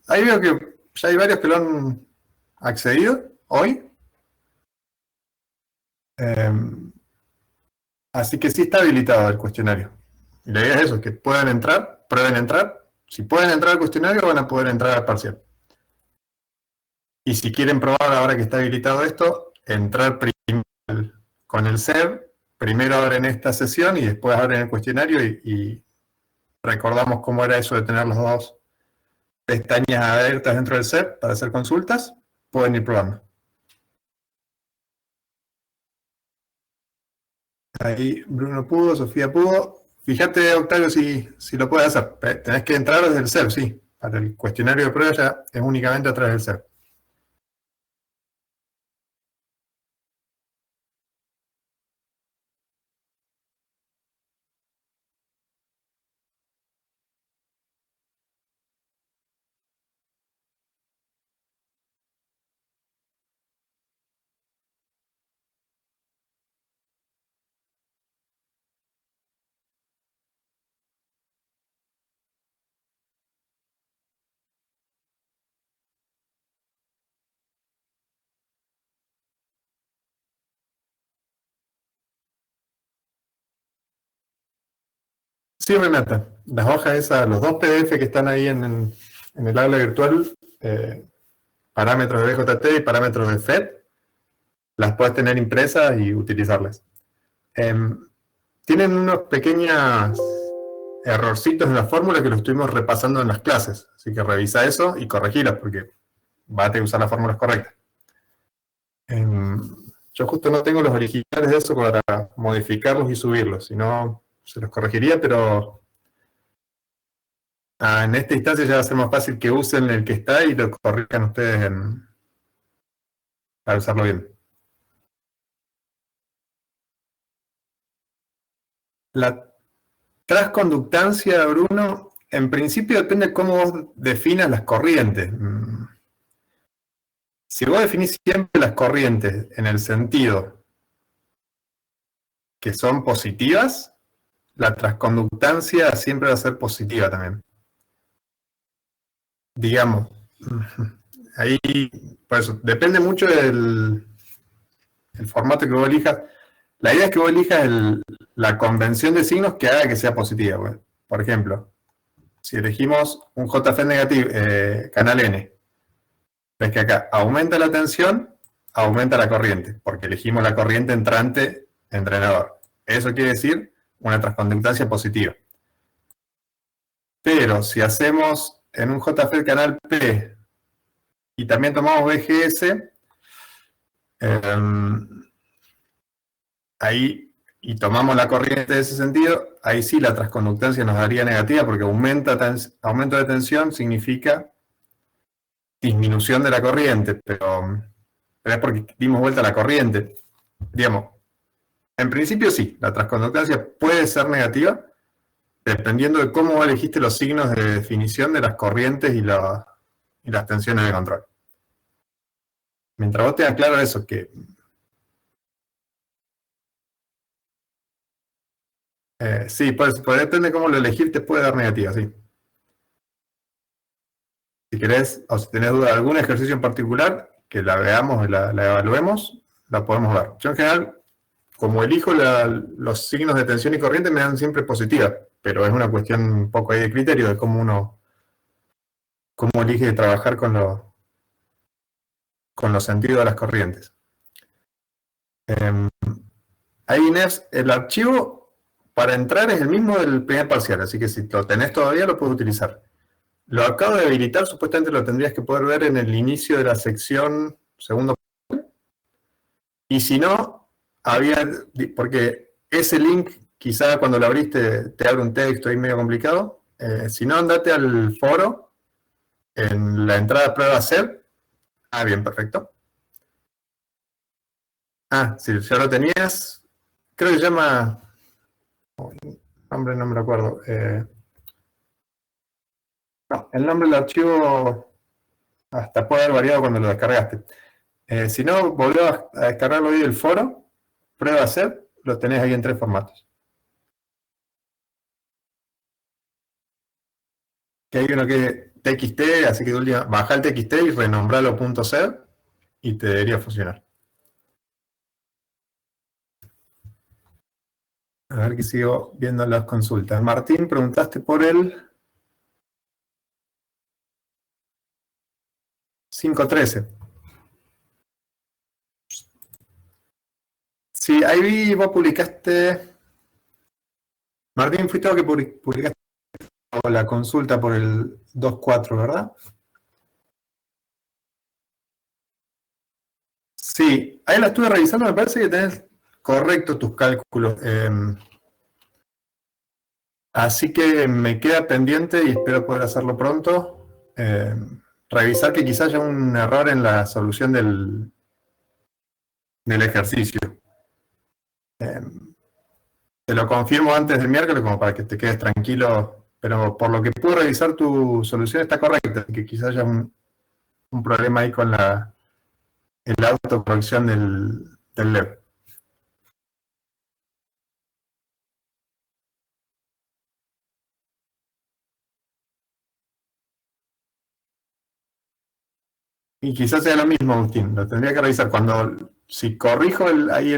ahí veo que ya hay varios que lo han accedido hoy. Así que sí está habilitado el cuestionario. Y la idea es eso, que puedan entrar, prueben entrar. Si pueden entrar al cuestionario, van a poder entrar al parcial. Y si quieren probar, ahora que está habilitado esto, entrar con el SER, primero abren esta sesión y después abren el cuestionario y recordamos cómo era eso de tener las dos pestañas abiertas dentro del SER para hacer consultas, pueden ir probando. Ahí Bruno pudo, Sofía pudo. Fíjate, Octavio, si lo puedes hacer. Tenés que entrar desde el SER, sí. Para el cuestionario de prueba ya es únicamente a través del SER. Sí, Renata. Las hojas esas, los dos PDF que están ahí en el aula virtual, parámetros de BJT y parámetros de FED, las puedes tener impresas y utilizarlas. Tienen unos pequeños errorcitos en la fórmula que lo estuvimos repasando en las clases, así que revisa eso y corregirlas porque va a tener que usar las fórmulas correctas. Yo justo no tengo los originales de eso para modificarlos y subirlos, si no se los corregiría, pero en esta instancia ya va a ser más fácil que usen el que está y lo corrijan ustedes para usarlo bien. La transconductancia, Bruno, en principio depende de cómo vos definas las corrientes. Si vos definís siempre las corrientes en el sentido que son positivas, la transconductancia siempre va a ser positiva también. Digamos, ahí, por eso, depende mucho del formato que vos elijas. La idea es que vos elijas la convención de signos que haga que sea positiva. Bueno, por ejemplo, si elegimos un JFET negativo, canal N, ves que acá aumenta la tensión, aumenta la corriente, porque elegimos la corriente entrante entrenador. Eso quiere decir una transconductancia positiva. Pero si hacemos en un JFET canal P y también tomamos BGS, ahí, y tomamos la corriente de ese sentido, ahí sí la transconductancia nos daría negativa porque aumento de tensión significa disminución de la corriente, pero es porque dimos vuelta a la corriente. Digamos, en principio sí, la transconductancia puede ser negativa dependiendo de cómo elegiste los signos de definición de las corrientes y las tensiones de control. Mientras vos tengas claro eso, que sí, pues depende de cómo lo elegir, te puede dar negativa, sí. Si querés, o si tenés duda de algún ejercicio en particular, que la veamos, la evaluemos, la podemos ver. Yo en general, como elijo los signos de tensión y corriente, me dan siempre positiva, pero es una cuestión un poco ahí de criterio de cómo elige trabajar con los sentidos de las corrientes. Ahí, Inés, el archivo para entrar es el mismo del primer parcial, así que si lo tenés todavía lo puedes utilizar. Lo acabo de habilitar, supuestamente lo tendrías que poder ver en el inicio de la sección segundo. Y si no, porque ese link quizá cuando lo abriste te abre un texto ahí medio complicado. Si no, andate al foro en la entrada prueba SER. Ah, bien, perfecto. Ah, si ya lo tenías, creo que se llama, nombre no me lo acuerdo. No, el nombre del archivo hasta puede haber variado cuando lo descargaste. Si no, volvió a descargarlo hoy del foro, prueba SER, lo tenés ahí en 3 formatos. Que hay uno que TXT, así que baja el TXT y renombralo .sed y te debería funcionar. A ver que sigo viendo las consultas. Martín, preguntaste por el 513. Sí, ahí vi, vos publicaste. Martín, fuiste vos que publicaste la consulta por el 2.4, ¿verdad? Sí, ahí la estuve revisando, me parece que tenés correctos tus cálculos. Así que me queda pendiente y espero poder hacerlo pronto. Revisar que quizás haya un error en la solución del ejercicio. Te lo confirmo antes del miércoles como para que te quedes tranquilo, pero por lo que puedo revisar tu solución está correcta, que quizás haya un problema ahí con el autocorrección del LED. Y quizás sea lo mismo, Agustín, lo tendría que revisar. Si corrijo ahí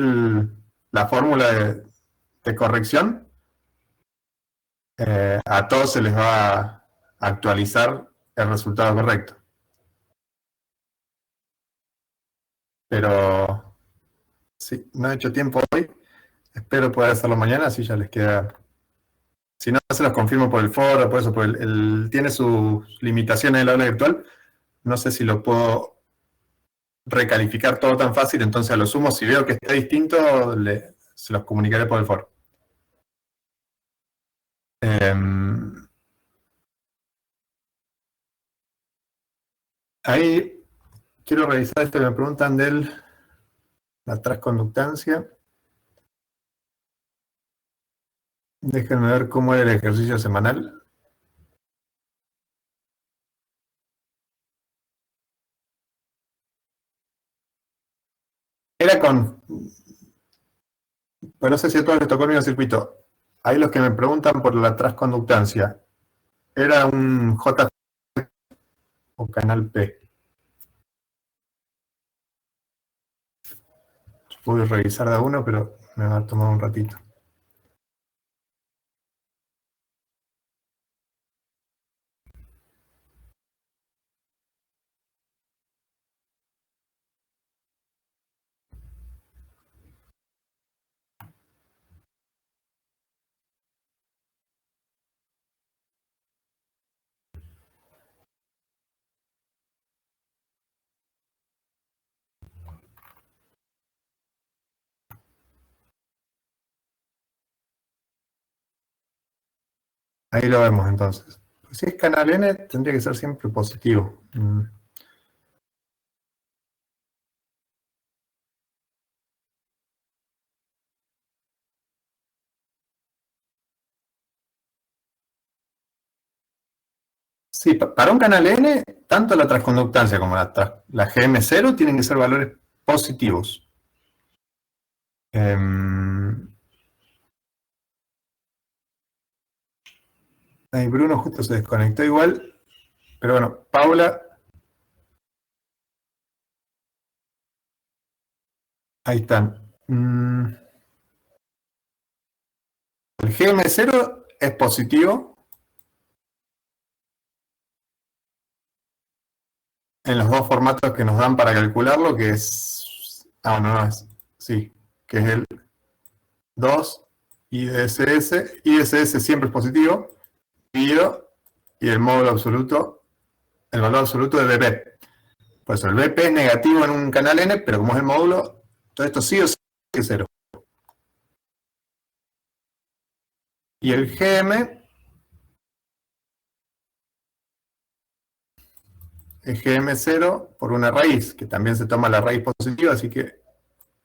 la fórmula de corrección, a todos se les va a actualizar el resultado correcto. Pero sí, no he hecho tiempo hoy, espero poder hacerlo mañana, así ya les queda. Si no, se los confirmo por el foro, por eso, tiene sus limitaciones el aula virtual. No sé si lo puedo recalificar todo tan fácil, entonces a lo sumo, si veo que está distinto, se los comunicaré por el foro. Ahí quiero revisar esto que me preguntan de la transconductancia. Déjenme ver cómo era el ejercicio semanal. Era pues no sé si a todos les tocó el mismo circuito. Ahí los que me preguntan por la transconductancia, ¿era un J o canal P? Pude revisar de a uno, pero me va a tomar un ratito. Ahí lo vemos entonces. Si es canal N, tendría que ser siempre positivo. Sí, para un canal N, tanto la transconductancia como la GM0 tienen que ser valores positivos. Ahí Bruno justo se desconectó igual. Pero bueno, Paula. Ahí están. El GM0 es positivo en los dos formatos que nos dan para calcularlo, que es. Ah, no es. Sí, que es el 2 IDSS. IDSS siempre es positivo. Y el módulo absoluto, el valor absoluto de BP. Por eso el BP es negativo en un canal N, pero como es el módulo, todo esto sí o sí es cero. Y el GM es GM0 por una raíz, que también se toma la raíz positiva, así que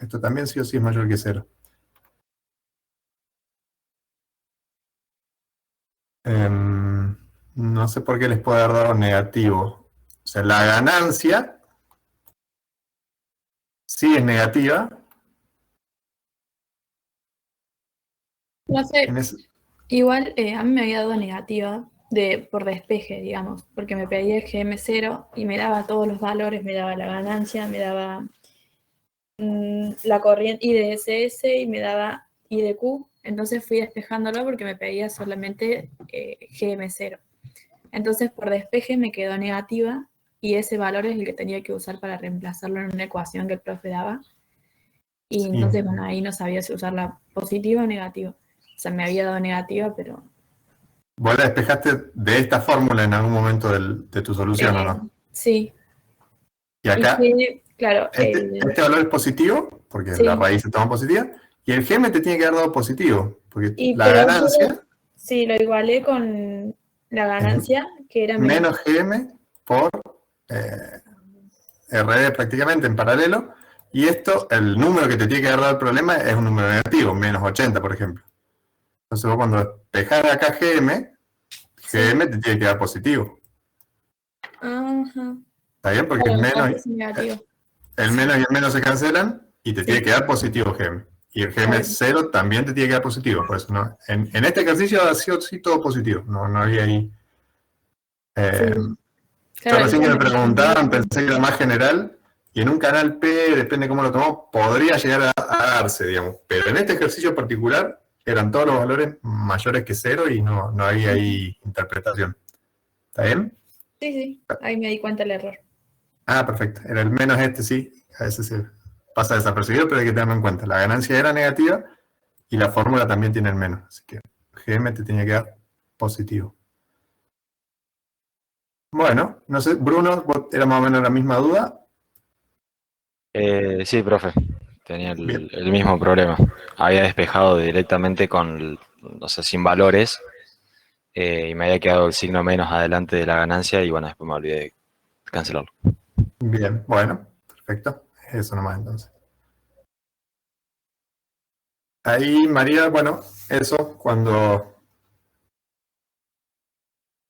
esto también sí o sí es mayor que cero. No sé por qué les puede haber dado negativo. O sea, la ganancia sí es negativa. No sé, igual a mí me había dado negativa, por despeje, digamos, porque me pedía el GM0 y me daba todos los valores, me daba la ganancia, me daba la corriente IDSS y me daba IDQ, entonces fui despejándolo porque me pedía solamente GM0. Entonces por despeje me quedó negativa y ese valor es el que tenía que usar para reemplazarlo en una ecuación que el profe daba. Y Sí. entonces, bueno, ahí no sabía si usarla positiva o negativa. O sea, me había dado negativa, pero... ¿Vos la despejaste de esta fórmula en algún momento de tu solución o no? Sí. Y Y acá, que, claro, este valor es positivo, porque la sí. raíz se toma positiva, y el GM te tiene que haber dado positivo, porque la Pero yo, ganancia sí, lo igualé con la es ganancia, que era menos. menos GM por RD prácticamente en paralelo, y esto, el número que te tiene que haber dado el problema es un número negativo, menos 80, por ejemplo. Entonces vos cuando despejás acá GM, Sí. GM te tiene que dar positivo. Ajá. ¿Está bien? Porque Claro, entonces negativo. el Sí, menos y el menos se cancelan y te tiene sí, que dar positivo GM. Y el GM claro. 0 también te tiene que dar positivo. Por eso no, en este ejercicio ha sido sí todo positivo. No, no había ahí. Sí, Yo claro, recién ella que me me respondía. preguntaban, pensé que era más general. Y en un canal P, depende cómo lo tomó, podría llegar a darse, digamos. Pero en este ejercicio particular eran todos los valores mayores que 0 y no, no había Ujú. ahí interpretación. ¿Está bien? Sí, sí, ahí me di cuenta el error. Ah, perfecto. Era el menos este, sí. A veces se pasa desapercibido, pero hay que tenerlo en cuenta. La ganancia era negativa y la fórmula también tiene el menos. Así que GM te tenía que dar positivo. Bueno, no sé, Bruno, ¿vos era más o menos la misma duda? Sí, profe, tenía Bien, el mismo problema. Había despejado directamente con, o sea, sin valores, y me había quedado el signo menos adelante de la ganancia y bueno, después me olvidé de cancelarlo. bien, bueno, perfecto. Eso nomás entonces. Ahí, María, bueno, eso, cuando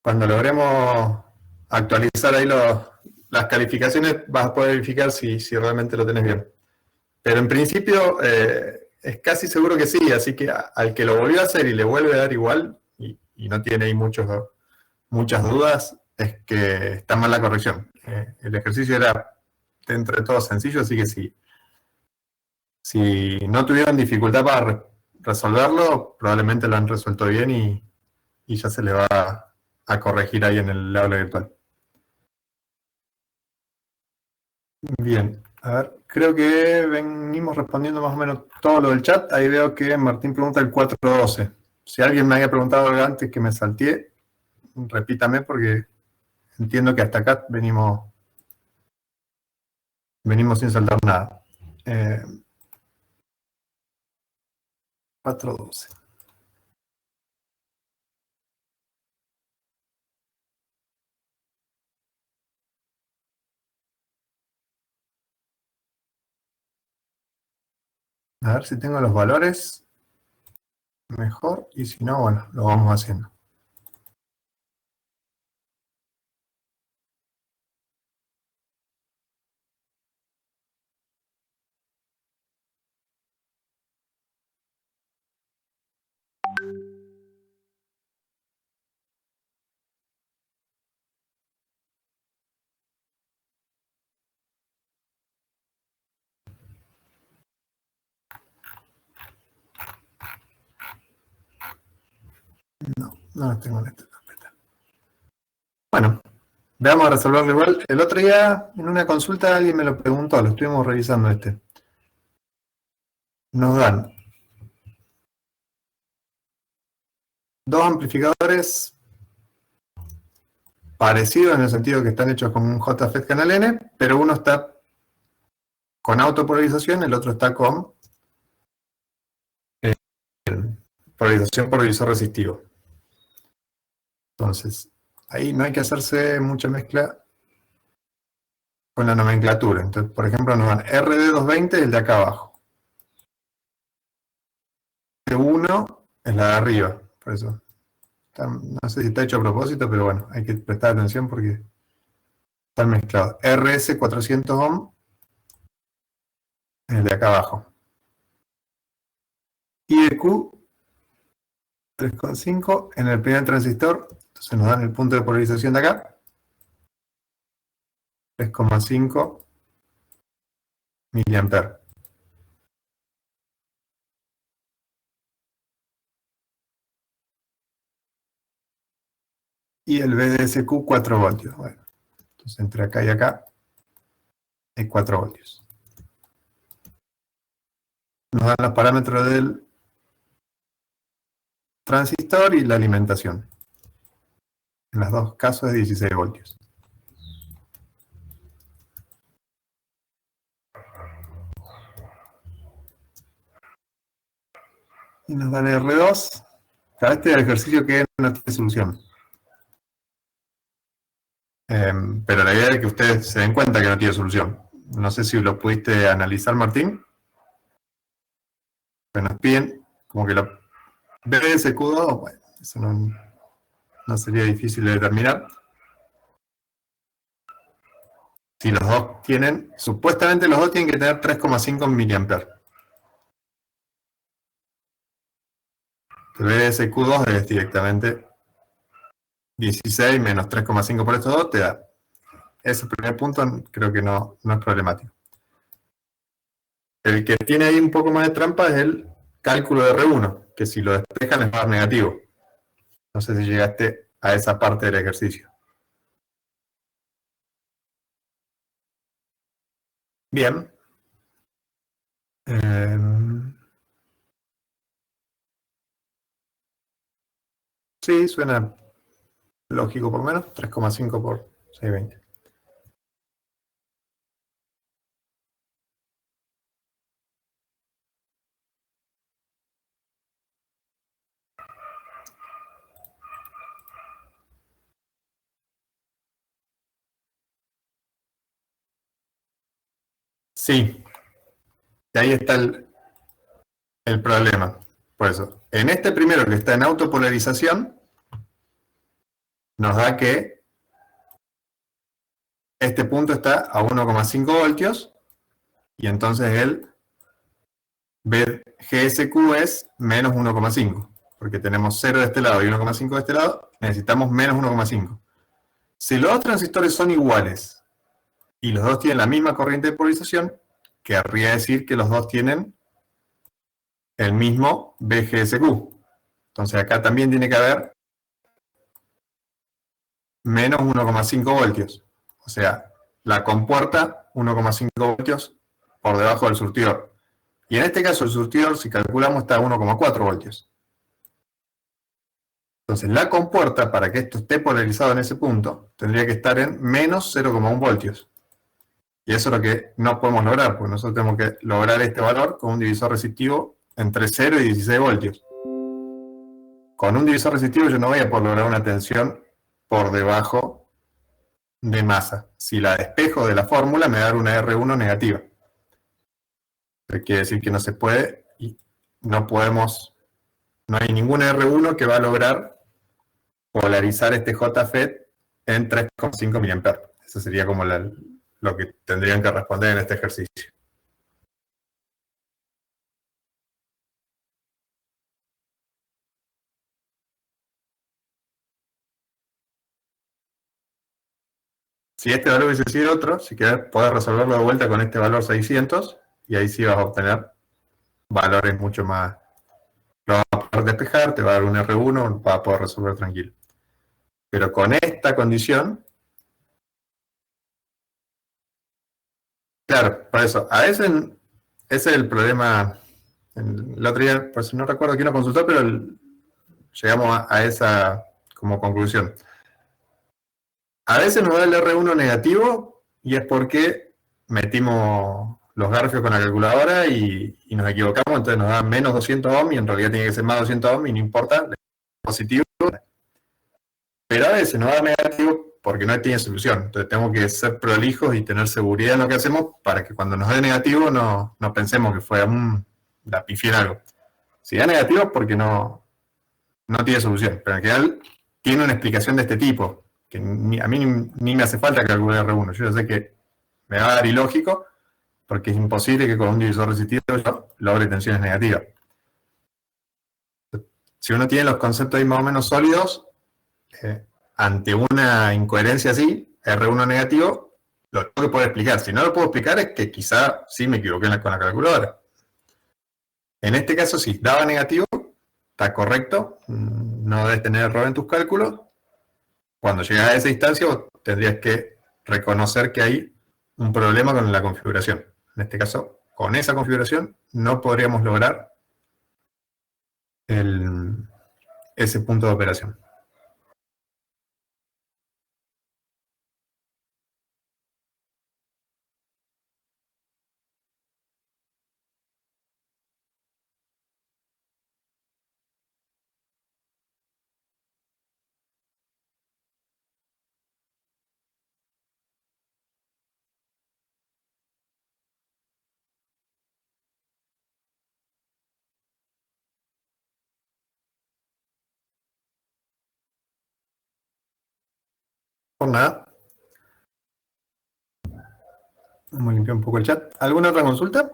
logremos actualizar ahí las calificaciones, vas a poder verificar si realmente lo tenés bien. Pero en principio es casi seguro que sí, así que al que lo volvió a hacer y le vuelve a dar igual, y no tiene ahí muchas dudas, es que está mal la corrección. El ejercicio era dentro de todo sencillo, así que si no tuvieron dificultad para resolverlo, probablemente lo han resuelto bien y ya se le va a corregir ahí en el aula virtual. Bien, a ver, creo que venimos respondiendo más o menos todo lo del chat. Ahí veo que Martín pregunta el 412. Si alguien me había preguntado algo antes que me salteé, repítame porque entiendo que hasta acá venimos sin saltar nada. 412. A ver si tengo los valores mejor y si no, bueno, lo vamos haciendo. No los tengo en esta carpeta. Bueno, veamos a resolverlo igual. El otro día en una consulta alguien me lo preguntó, lo estuvimos revisando este. Nos dan dos amplificadores parecidos en el sentido que están hechos con un JFET canal N, pero uno está con autopolarización, el otro está con polarización por divisor resistivo. Entonces, ahí no hay que hacerse mucha mezcla con la nomenclatura. Entonces, por ejemplo, nos dan RD220, el de acá abajo. R1 es la de arriba, por eso. No sé si está hecho a propósito, pero bueno, hay que prestar atención porque están mezclados. RS400 ohm es el de acá abajo. IEQ 3,5 en el primer transistor Entonces nos dan el punto de polarización de acá. 3,5 miliamperes. Y el BDSQ 4 voltios. Bueno, entonces entre acá y acá hay 4 voltios. Nos dan los parámetros del transistor y la alimentación. En los dos casos es 16 voltios. Y nos dan R2. Este es el ejercicio que no tiene solución. Pero la idea es que ustedes se den cuenta que no tiene solución. No sé si lo pudiste analizar, Martín. Pero nos piden como que lo BSQ2, bueno, eso no sería difícil de determinar. Si los dos tienen, supuestamente los dos tienen que tener 3,5 miliamperes. El BSQ2 es directamente 16 menos 3,5 por estos dos, te da. Ese primer punto creo que no es problemático. El que tiene ahí un poco más de trampa es el cálculo de R1, que si lo despejan les va a dar negativo. No sé si llegaste a esa parte del ejercicio. Bien. Sí, suena lógico por lo menos. 3,5 por 620. Sí, y ahí está el problema. Por eso, en este primero que está en autopolarización, nos da que este punto está a 1,5 voltios y entonces el GSQ es menos 1,5, porque tenemos 0 de este lado y 1,5 de este lado, necesitamos menos 1,5. Si los dos transistores son iguales y los dos tienen la misma corriente de polarización, querría decir que los dos tienen el mismo BGSQ. Entonces acá también tiene que haber menos 1,5 voltios. O sea, la compuerta 1,5 voltios por debajo del surtidor. Y en este caso el surtidor, si calculamos, está a 1,4 voltios. Entonces la compuerta, para que esto esté polarizado en ese punto, tendría que estar en menos 0,1 voltios. Y eso es lo que no podemos lograr, porque nosotros tenemos que lograr este valor con un divisor resistivo entre 0 y 16 voltios. Con un divisor resistivo yo no voy a poder lograr una tensión por debajo de masa. Si la despejo de la fórmula me da una R1 negativa. Eso quiere decir que no se puede y no podemos, no hay ninguna R1 que va a lograr polarizar este JFET en 3,5 mA. Eso sería como lo que tendrían que responder en este ejercicio. Si este valor hubiese sido otro, si querés, podés resolverlo de vuelta con este valor 600 y ahí sí vas a obtener valores mucho más. Lo vas a poder despejar, te va a dar un R1, vas a poder resolver tranquilo. Pero con esta condición, claro, por eso, a veces ese es el problema. El otro día, pues no recuerdo quién lo consultó, pero llegamos a esa como conclusión. A veces nos da el R1 negativo y es porque metimos los garfios con la calculadora y nos equivocamos, entonces nos da menos 200 ohm y en realidad tiene que ser más 200 ohm y no importa, positivo. Pero a veces nos da negativo porque no tiene solución, entonces tenemos que ser prolijos y tener seguridad en lo que hacemos para que cuando nos dé negativo no pensemos que fue la pifié en algo. Si da negativo es porque no tiene solución, pero en general tiene una explicación de este tipo, que a mí ni me hace falta calcular R1, yo ya sé que me va a dar ilógico, porque es imposible que con un divisor resistivo yo logre tensiones negativas. Si uno tiene los conceptos ahí más o menos sólidos, ante una incoherencia así, R1 negativo, lo tengo que poder explicar. Si no lo puedo explicar es que quizá sí me equivoqué con la calculadora. En este caso sí, daba negativo, está correcto, no debes tener error en tus cálculos. Cuando llegas a esa instancia vos tendrías que reconocer que hay un problema con la configuración. En este caso, con esa configuración no podríamos lograr ese punto de operación. Por nada. Vamos a limpiar un poco el chat. ¿Alguna otra consulta?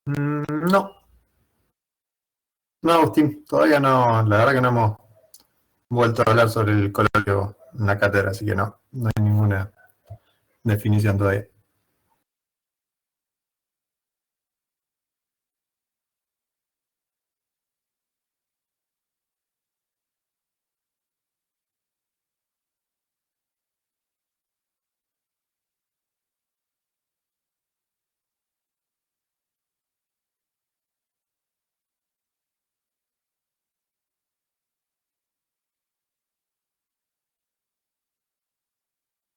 No, no, Agustín, todavía no, la verdad que no hemos vuelto a hablar sobre el coloquio en la cátedra, así que no hay ninguna definición todavía.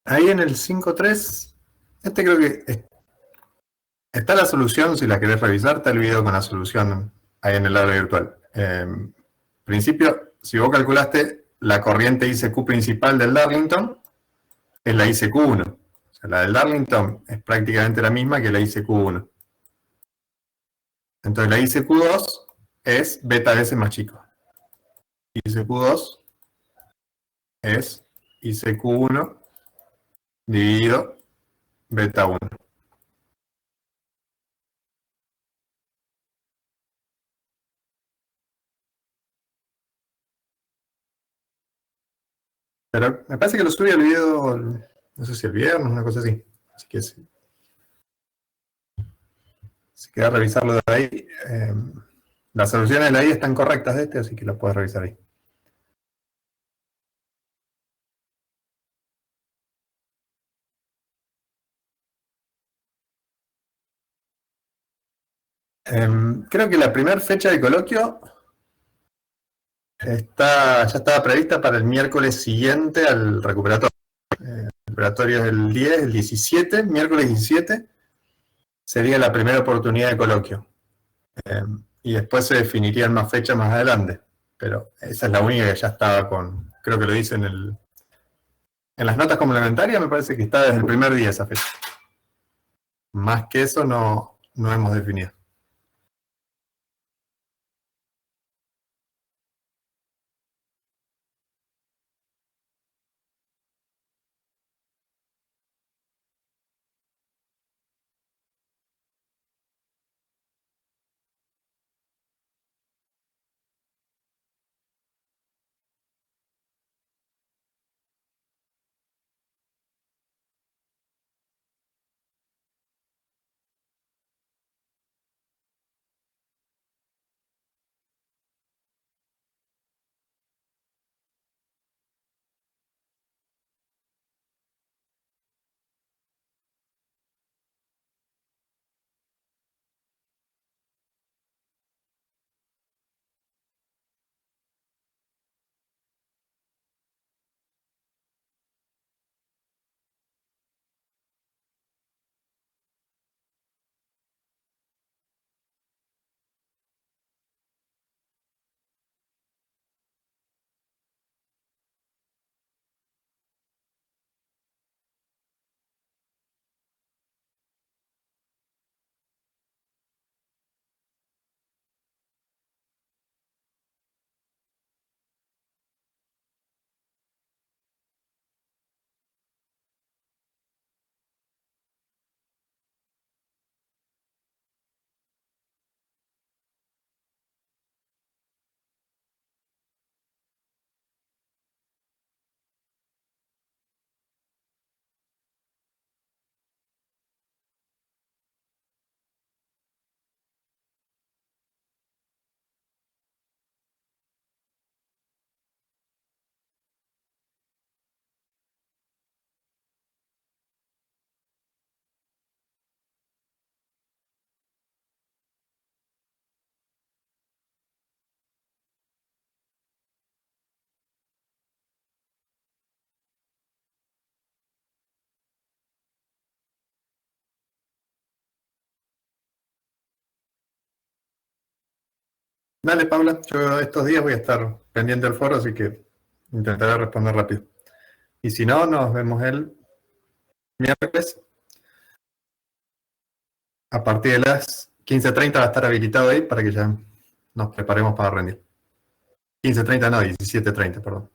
Ahí en el 5.3, creo que está la solución, si la querés revisar, está el video con la solución ahí en el aula virtual. En principio, si vos calculaste la corriente ICQ principal del Darlington, es la ICQ1. O sea, la del Darlington es prácticamente la misma que la ICQ1. Entonces la ICQ2 es beta S más chico. ICQ2 es ICQ1 dividido beta 1. Pero me parece que lo subí al video, no sé si el viernes, una cosa así. Así que si querés revisarlo de ahí, las soluciones de la I están correctas de así que lo puedes revisar ahí. Creo que la primera fecha de coloquio ya estaba prevista para el miércoles siguiente al recuperatorio. El recuperatorio es el 10, el 17, miércoles 17, sería la primera oportunidad de coloquio. Y después se definirían más fechas más adelante. Pero esa es la única que ya estaba creo que lo dice en las notas complementarias, me parece que está desde el primer día esa fecha. Más que eso no hemos definido. Dale, Paula, yo estos días voy a estar pendiente del foro, así que intentaré responder rápido. Y si no, nos vemos el miércoles. A partir de las 15:30 va a estar habilitado ahí para que ya nos preparemos para rendir. 15:30 no, 17:30, perdón.